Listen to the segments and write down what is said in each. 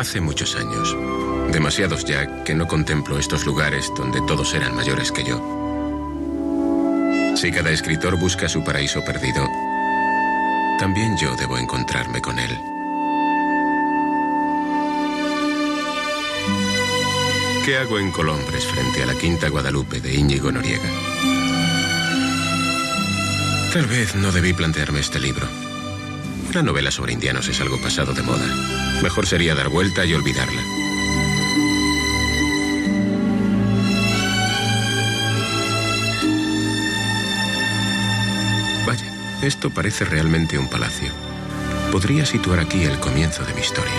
Hace muchos años. Demasiados ya que no contemplo estos lugares donde todos eran mayores que yo. Si cada escritor busca su paraíso perdido, también yo debo encontrarme con él. ¿Qué hago en Colombres frente a la Quinta Guadalupe de Íñigo Noriega? Tal vez no debí plantearme este libro. La novela sobre indianos es algo pasado de moda. Mejor sería dar vuelta y olvidarla. Vaya, esto parece realmente un palacio. Podría situar aquí el comienzo de mi historia.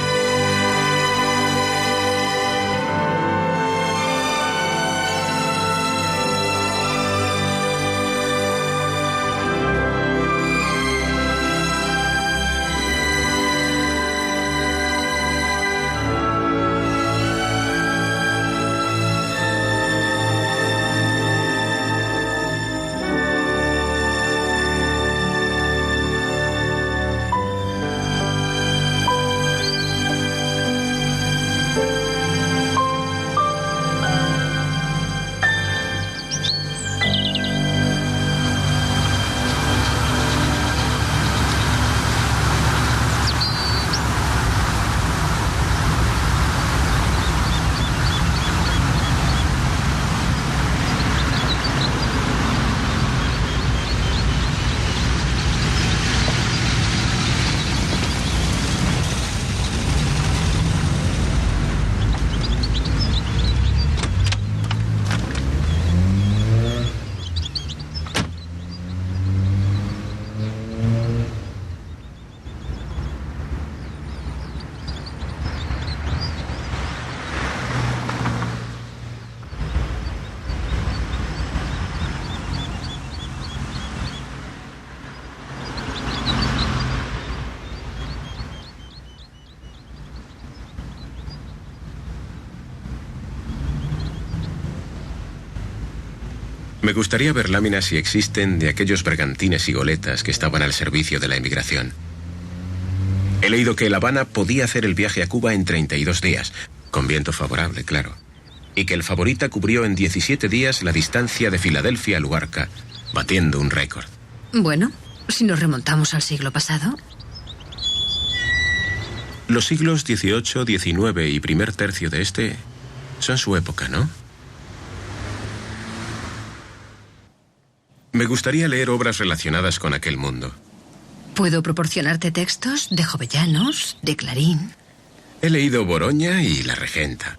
Me gustaría ver láminas si existen de aquellos bergantines y goletas que estaban al servicio de la emigración. He leído que el Habana podía hacer el viaje a Cuba en 32 días, con viento favorable, claro. Y que el Favorita cubrió en 17 días la distancia de Filadelfia a Luarca, batiendo un récord. Bueno, si nos remontamos al siglo pasado. Los siglos XVIII, XIX y primer tercio de este son su época, ¿no? Me gustaría leer obras relacionadas con aquel mundo. Puedo proporcionarte textos de Jovellanos, de Clarín. He leído Boroña y La Regenta.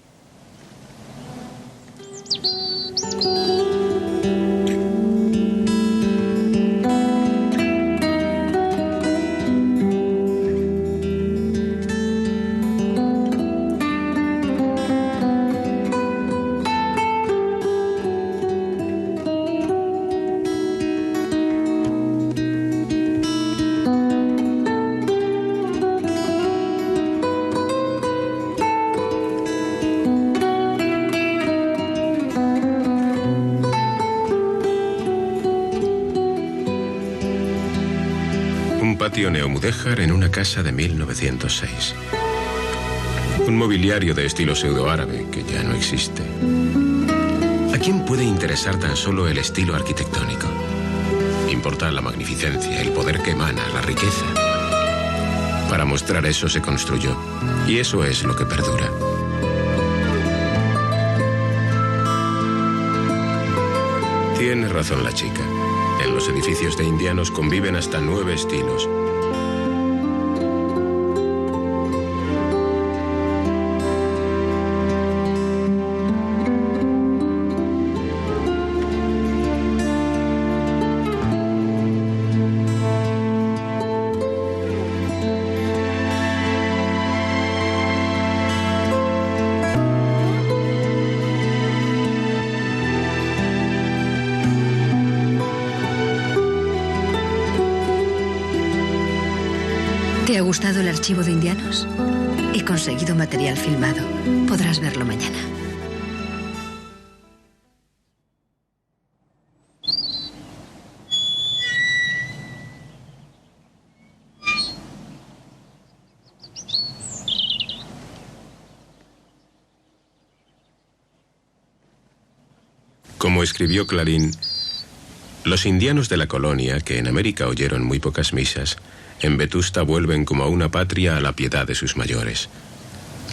Patio neomudéjar en una casa de 1906. Un mobiliario de estilo pseudoárabe que ya no existe. ¿A quién puede interesar tan solo el estilo arquitectónico? Importa la magnificencia, el poder que emana, la riqueza. Para mostrar eso se construyó, y eso es lo que perdura. Tiene razón la chica. En los edificios de indianos conviven hasta 9 estilos. ¿Te ha gustado el archivo de indianos? He conseguido material filmado. Podrás verlo mañana. Como escribió Clarín, los indianos de la colonia, que en América oyeron muy pocas misas, en Vetusta vuelven como a una patria a la piedad de sus mayores.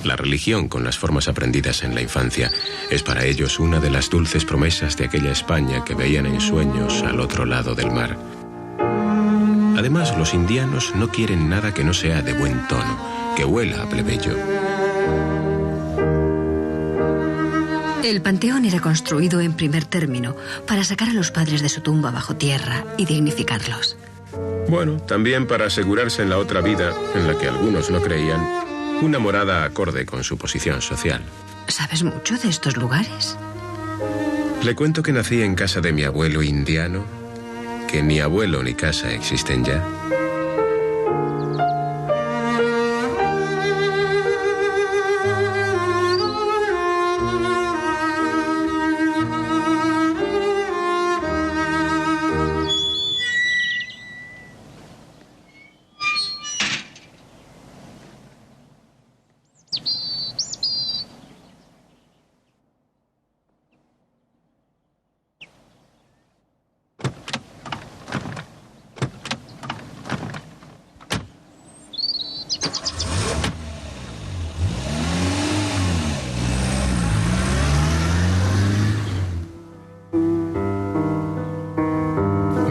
La religión, con las formas aprendidas en la infancia, es para ellos una de las dulces promesas de aquella España que veían en sueños al otro lado del mar. Además, los indianos no quieren nada que no sea de buen tono, que huela a plebeyo. El panteón era construido en primer término para sacar a los padres de su tumba bajo tierra y dignificarlos. Bueno, también para asegurarse en la otra vida, en la que algunos no creían, una morada acorde con su posición social. ¿Sabes mucho de estos lugares? Le cuento que nací en casa de mi abuelo indiano, que ni abuelo ni casa existen ya.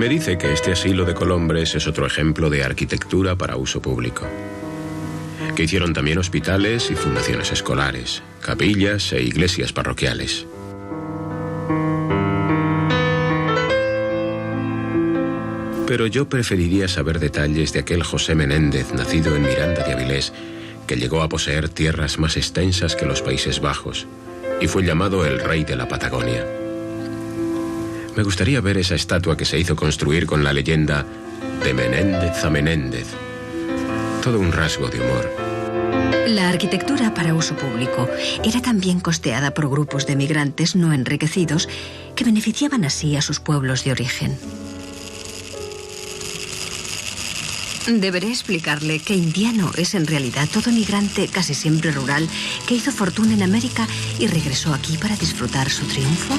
Me dice que este asilo de Colombres es otro ejemplo de arquitectura para uso público. Que hicieron también hospitales y fundaciones escolares, capillas e iglesias parroquiales. Pero yo preferiría saber detalles de aquel José Menéndez, nacido en Miranda de Avilés, que llegó a poseer tierras más extensas que los Países Bajos y fue llamado el rey de la Patagonia. Me gustaría ver esa estatua que se hizo construir con la leyenda de Menéndez a Menéndez. Todo un rasgo de humor. La arquitectura para uso público era también costeada por grupos de migrantes no enriquecidos que beneficiaban así a sus pueblos de origen. Deberé explicarle que indiano es en realidad todo migrante, casi siempre rural, que hizo fortuna en América y regresó aquí para disfrutar su triunfo.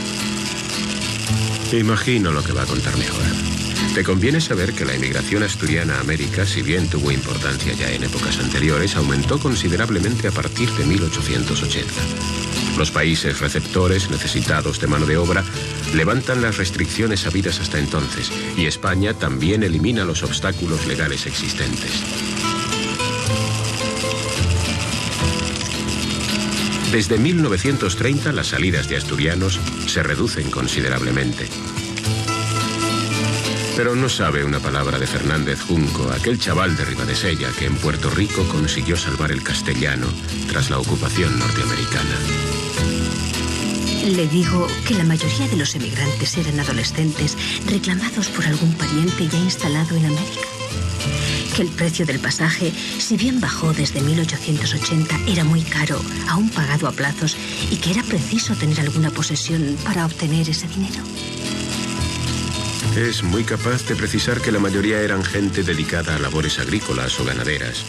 Imagino lo que va a contarme ahora. Te conviene saber que la emigración asturiana a América, si bien tuvo importancia ya en épocas anteriores, aumentó considerablemente a partir de 1880. Los países receptores, necesitados de mano de obra, levantan las restricciones habidas hasta entonces, y España también elimina los obstáculos legales existentes. Desde 1930 las salidas de asturianos se reducen considerablemente. Pero no sabe una palabra de Fernández Junco, aquel chaval de Ribadesella que en Puerto Rico consiguió salvar el castellano tras la ocupación norteamericana. Le digo que la mayoría de los emigrantes eran adolescentes reclamados por algún pariente ya instalado en América. Que el precio del pasaje, si bien bajó desde 1880, era muy caro, aún pagado a plazos, y que era preciso tener alguna posesión para obtener ese dinero. Es muy capaz de precisar que la mayoría eran gente dedicada a labores agrícolas o ganaderas.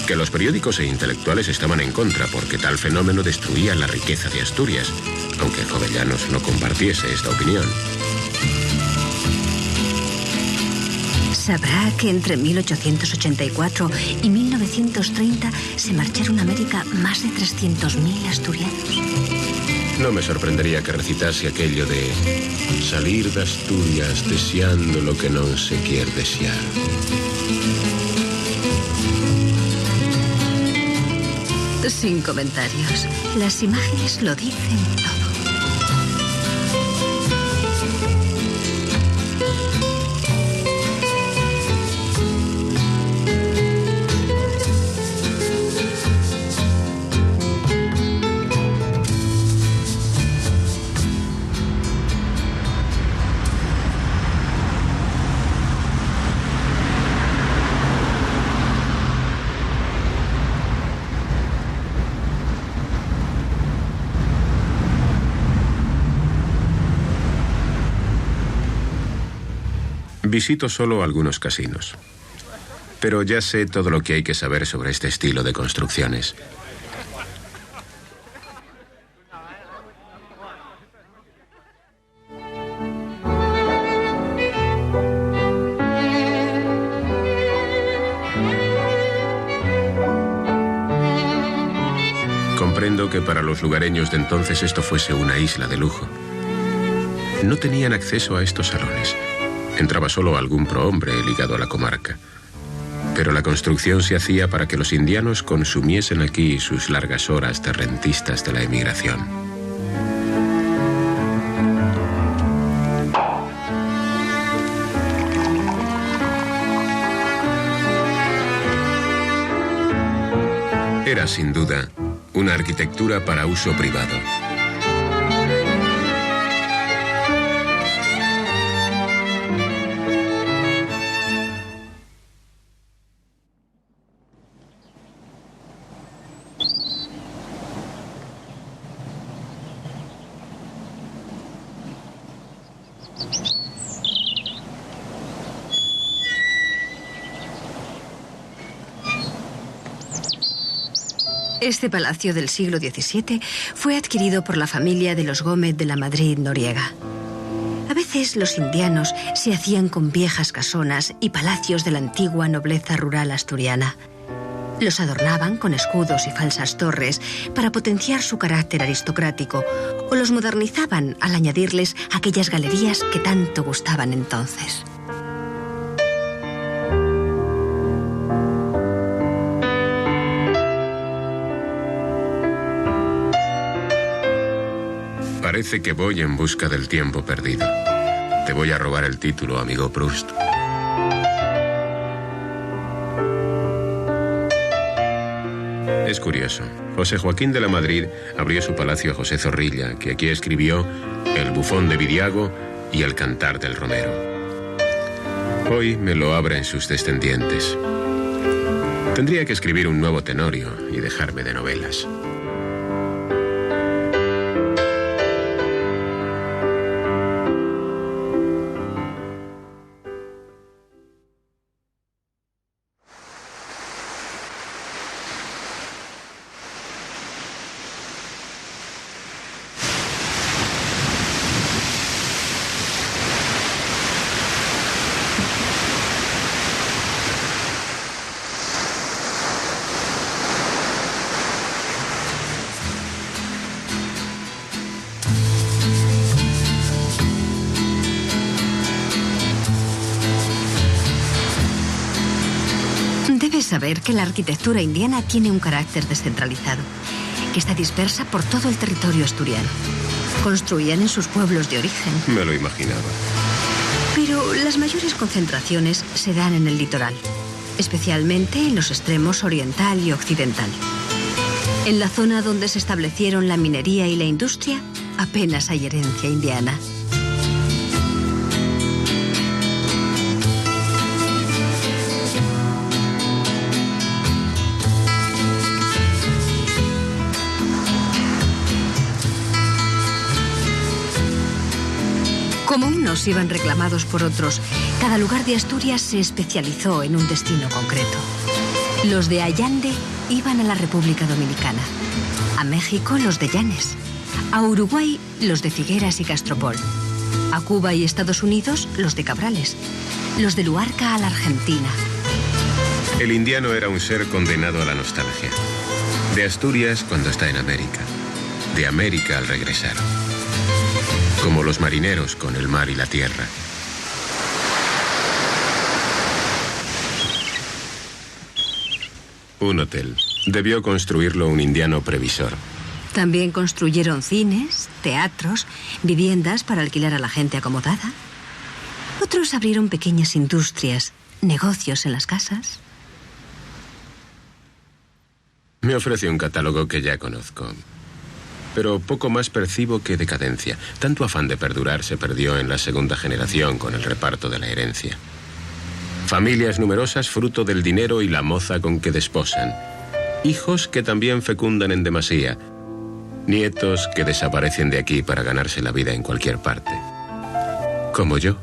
Que los periódicos e intelectuales estaban en contra porque tal fenómeno destruía la riqueza de Asturias, aunque Jovellanos no compartiese esta opinión. Sabrá que entre 1884 y 1930 se marcharon a América más de 300.000 asturianos. No me sorprendería que recitase aquello de salir de Asturias deseando lo que no se quiere desear. Sin comentarios. Las imágenes lo dicen todo. Visito solo algunos casinos. Pero ya sé todo lo que hay que saber sobre este estilo de construcciones. creo que para los lugareños de entonces esto fuese una isla de lujo. No tenían acceso a estos salones. Entraba solo algún prohombre ligado a la comarca. Pero la construcción se hacía para que los indianos consumiesen aquí sus largas horas de rentistas de la emigración. Era, sin duda, una arquitectura para uso privado. Este palacio del siglo XVII fue adquirido por la familia de los Gómez de la Madrid Noriega. A veces los indianos se hacían con viejas casonas y palacios de la antigua nobleza rural asturiana. Los adornaban con escudos y falsas torres para potenciar su carácter aristocrático, o los modernizaban al añadirles aquellas galerías que tanto gustaban entonces. Parece que voy en busca del tiempo perdido. Te voy a robar el título, amigo Proust. Es curioso. José Joaquín de la Madrid abrió su palacio a José Zorrilla, que aquí escribió El bufón de Vidiago y El cantar del Romero. Hoy me lo abren sus descendientes. Tendría que escribir un nuevo Tenorio y dejarme de novelas. Debes saber que la arquitectura indiana tiene un carácter descentralizado, que está dispersa por todo el territorio asturiano. Construían en sus pueblos de origen. Me lo imaginaba. Pero las mayores concentraciones se dan en el litoral, especialmente en los extremos oriental y occidental. En la zona donde se establecieron la minería y la industria, apenas hay herencia indiana. Como unos iban reclamados por otros, cada lugar de Asturias se especializó en un destino concreto. Los de Allande iban a la República Dominicana, a México los de Llanes, a Uruguay los de Figueras y Castropol, a Cuba y Estados Unidos los de Cabrales, los de Luarca a la Argentina. El indiano era un ser condenado a la nostalgia. De Asturias cuando está en América, de América al regresar. Como los marineros con el mar y la tierra. Un hotel. Debió construirlo un indiano previsor. También construyeron cines, teatros, viviendas para alquilar a la gente acomodada. Otros abrieron pequeñas industrias, negocios en las casas. Me ofrece un catálogo que ya conozco. Pero poco más percibo que decadencia. Tanto afán de perdurar se perdió en la segunda generación con el reparto de la herencia. Familias numerosas fruto del dinero y la moza con que desposan. Hijos que también fecundan en demasía. Nietos que desaparecen de aquí para ganarse la vida en cualquier parte. Como yo.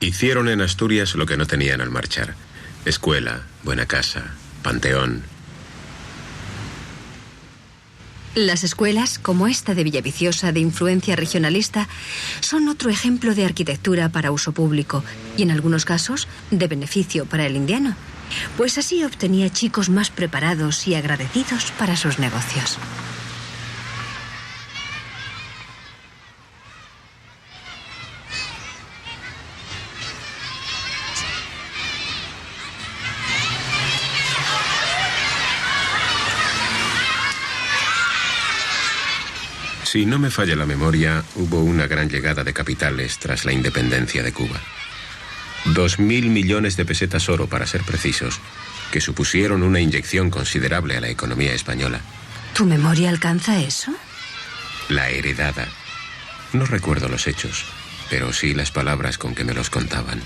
Hicieron en Asturias lo que no tenían al marchar. Escuela, buena casa, panteón. Las escuelas, como esta de Villaviciosa, de influencia regionalista, son otro ejemplo de arquitectura para uso público y, en algunos casos, de beneficio para el indiano, pues así obtenía chicos más preparados y agradecidos para sus negocios. Si no me falla la memoria, hubo una gran llegada de capitales tras la independencia de Cuba. 2.000 millones de pesetas oro, para ser precisos, que supusieron una inyección considerable a la economía española. ¿Tu memoria alcanza eso? La heredada. No recuerdo los hechos, pero sí las palabras con que me los contaban.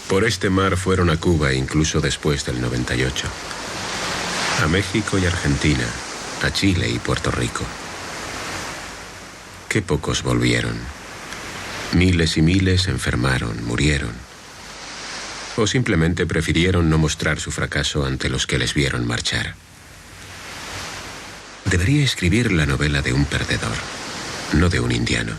Por este mar fueron a Cuba incluso después del 98. A México y Argentina, a Chile y Puerto Rico. Qué pocos volvieron. Miles y miles enfermaron, murieron. O simplemente prefirieron no mostrar su fracaso ante los que les vieron marchar. Debería escribir la novela de un perdedor, no de un indiano.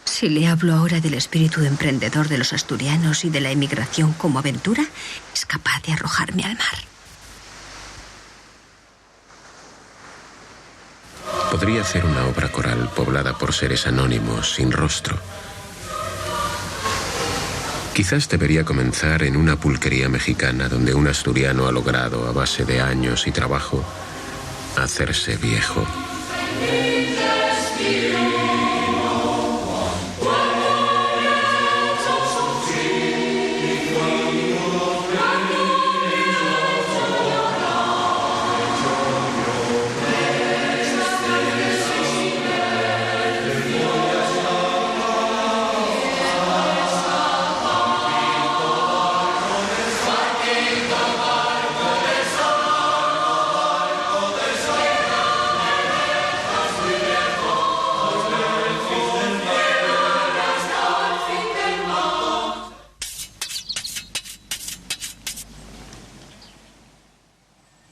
Si le hablo ahora del espíritu emprendedor de los asturianos y de la emigración como aventura, es capaz de arrojarme al mar. Podría hacer una obra coral poblada por seres anónimos, sin rostro. Quizás debería comenzar en una pulquería mexicana donde un asturiano ha logrado, a base de años y trabajo, hacerse viejo.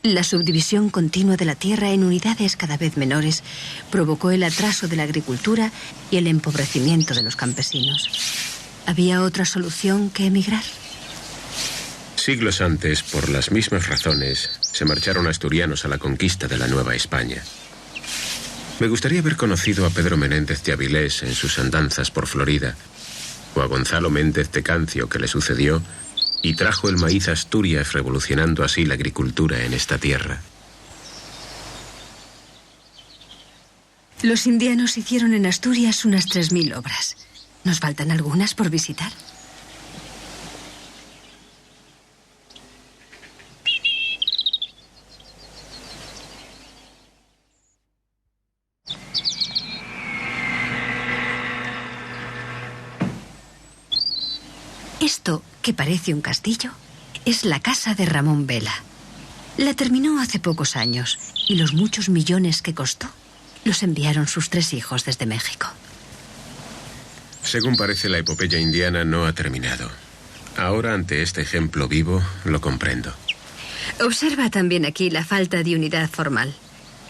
La subdivisión continua de la tierra en unidades cada vez menores provocó el atraso de la agricultura y el empobrecimiento de los campesinos. ¿Había otra solución que emigrar? Siglos antes, por las mismas razones, se marcharon asturianos a la conquista de la Nueva España. Me gustaría haber conocido a Pedro Menéndez de Avilés en sus andanzas por Florida, o a Gonzalo Méndez de Cancio, que le sucedió y trajo el maíz a Asturias, revolucionando así la agricultura en esta tierra. Los indianos hicieron en Asturias unas 3.000 obras. ¿Nos faltan algunas por visitar? Esto, que parece un castillo, es la casa de Ramón Vela. La terminó hace pocos años y los muchos millones que costó los enviaron sus 3 hijos desde México. Según parece, la epopeya indiana no ha terminado. Ahora, ante este ejemplo vivo, lo comprendo. Observa también aquí la falta de unidad formal,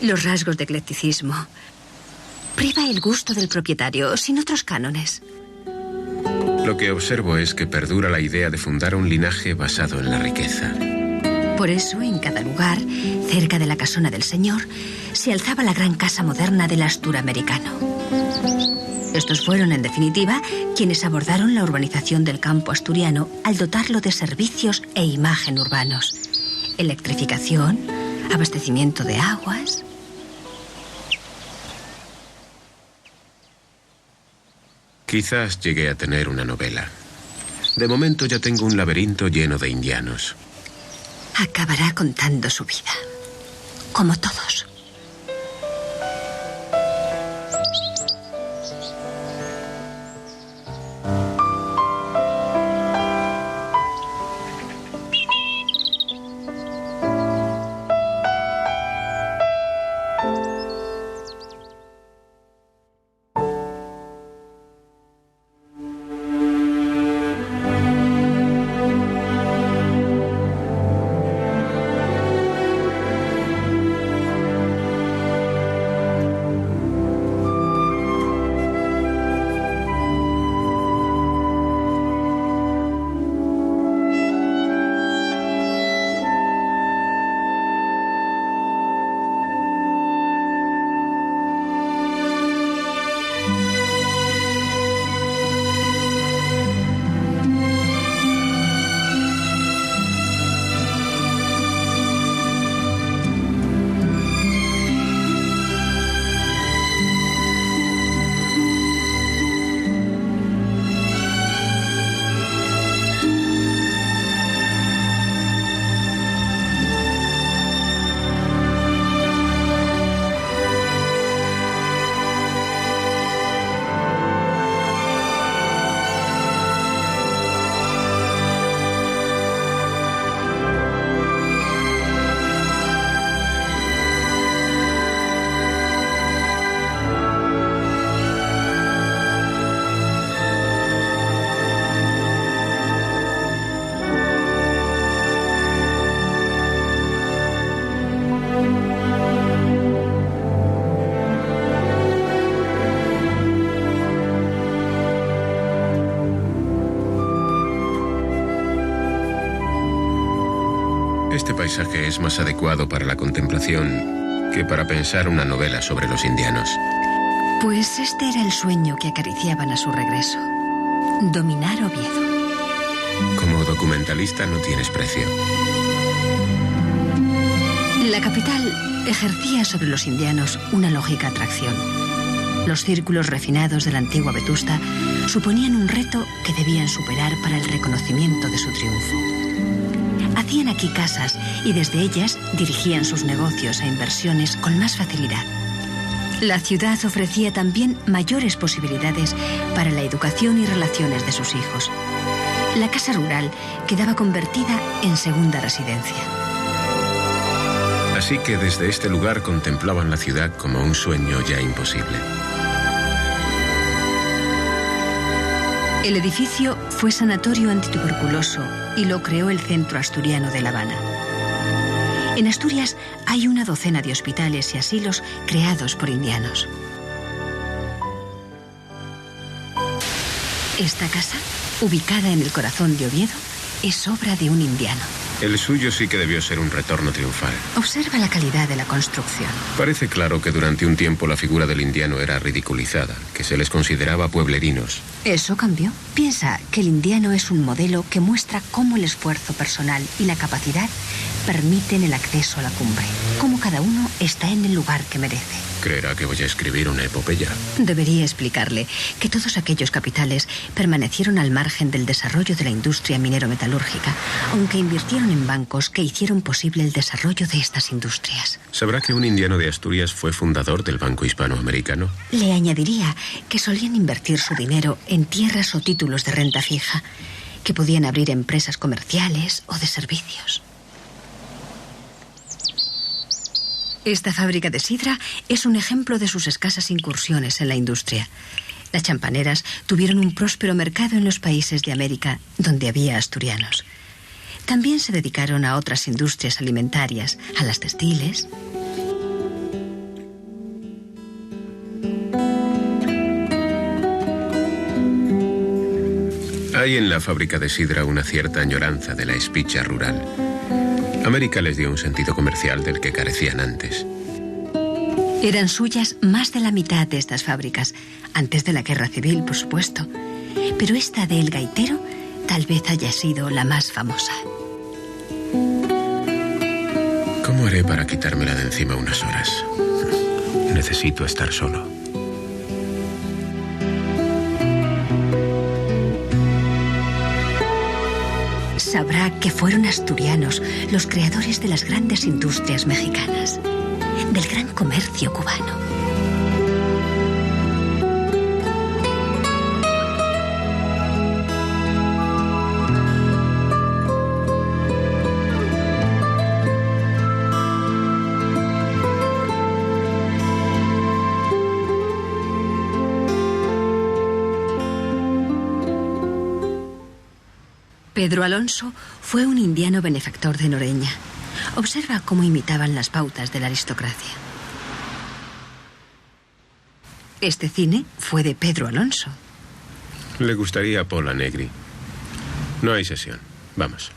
los rasgos de eclecticismo. Priva el gusto del propietario, sin otros cánones. Lo que observo es que perdura la idea de fundar un linaje basado en la riqueza. Por eso, en cada lugar, cerca de la casona del señor, se alzaba la gran casa moderna del asturamericano. Estos fueron, en definitiva, quienes abordaron la urbanización del campo asturiano al dotarlo de servicios e imagen urbanos. Electrificación, abastecimiento de aguas. Quizás llegué a tener una novela. De momento ya tengo un laberinto lleno de indianos. Acabará contando su vida, como todos. Este paisaje es más adecuado para la contemplación que para pensar una novela sobre los indianos. Pues este era el sueño que acariciaban a su regreso. Dominar Oviedo. Como documentalista no tienes precio. La capital ejercía sobre los indianos una lógica atracción. Los círculos refinados de la antigua Vetusta suponían un reto que debían superar para el reconocimiento de su triunfo. Hacían aquí casas y desde ellas dirigían sus negocios e inversiones con más facilidad. La ciudad ofrecía también mayores posibilidades para la educación y relaciones de sus hijos. La casa rural quedaba convertida en segunda residencia. Así que desde este lugar contemplaban la ciudad como un sueño ya imposible. El edificio fue sanatorio antituberculoso y lo creó el Centro Asturiano de La Habana. En Asturias hay una docena de hospitales y asilos creados por indianos. Esta casa, ubicada en el corazón de Oviedo, es obra de un indiano. El suyo sí que debió ser un retorno triunfal. Observa la calidad de la construcción. Parece claro que durante un tiempo la figura del indiano era ridiculizada, que se les consideraba pueblerinos. Eso cambió. Piensa que el indiano es un modelo que muestra cómo el esfuerzo personal y la capacidad permiten el acceso a la cumbre. Cómo cada uno está en el lugar que merece. Creerá que voy a escribir una epopeya. Debería explicarle que todos aquellos capitales permanecieron al margen del desarrollo de la industria minero-metalúrgica, aunque invirtieron en bancos que hicieron posible el desarrollo de estas industrias. ¿Sabrá que un indiano de Asturias fue fundador del Banco Hispanoamericano? Le añadiría que solían invertir su dinero en tierras o títulos de renta fija, que podían abrir empresas comerciales o de servicios. Esta fábrica de sidra es un ejemplo de sus escasas incursiones en la industria. Las champaneras tuvieron un próspero mercado en los países de América donde había asturianos. También se dedicaron a otras industrias alimentarias, a las textiles. Hay en la fábrica de sidra una cierta añoranza de la espicha rural. América les dio un sentido comercial del que carecían antes. Eran suyas más de la mitad de estas fábricas, antes de la guerra civil, por supuesto. Pero esta de El Gaitero tal vez haya sido la más famosa. ¿Cómo haré para quitármela de encima unas horas? Necesito estar solo. Sabrá que fueron asturianos los creadores de las grandes industrias mexicanas, del gran comercio cubano. Pedro Alonso fue un indiano benefactor de Noreña. Observa cómo imitaban las pautas de la aristocracia. Este cine fue de Pedro Alonso. Le gustaría a Pola Negri. No hay sesión. Vamos.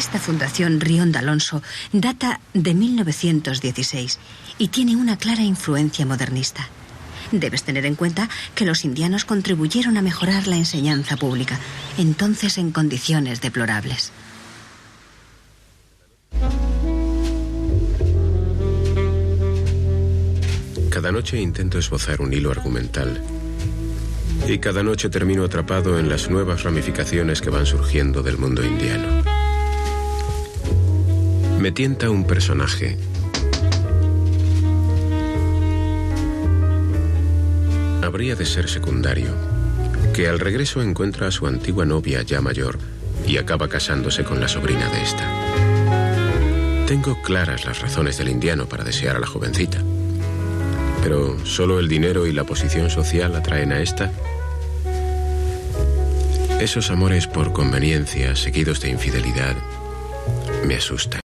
Esta fundación Rionda Alonso data de 1916 y tiene una clara influencia modernista. Debes tener en cuenta que los indianos contribuyeron a mejorar la enseñanza pública, entonces en condiciones deplorables. Cada noche intento esbozar un hilo argumental y cada noche termino atrapado en las nuevas ramificaciones que van surgiendo del mundo indiano. Me tienta un personaje. Habría de ser secundario, que al regreso encuentra a su antigua novia ya mayor y acaba casándose con la sobrina de esta. Tengo claras las razones del indiano para desear a la jovencita, pero ¿solo el dinero y la posición social atraen a esta? Esos amores por conveniencia, seguidos de infidelidad, me asustan.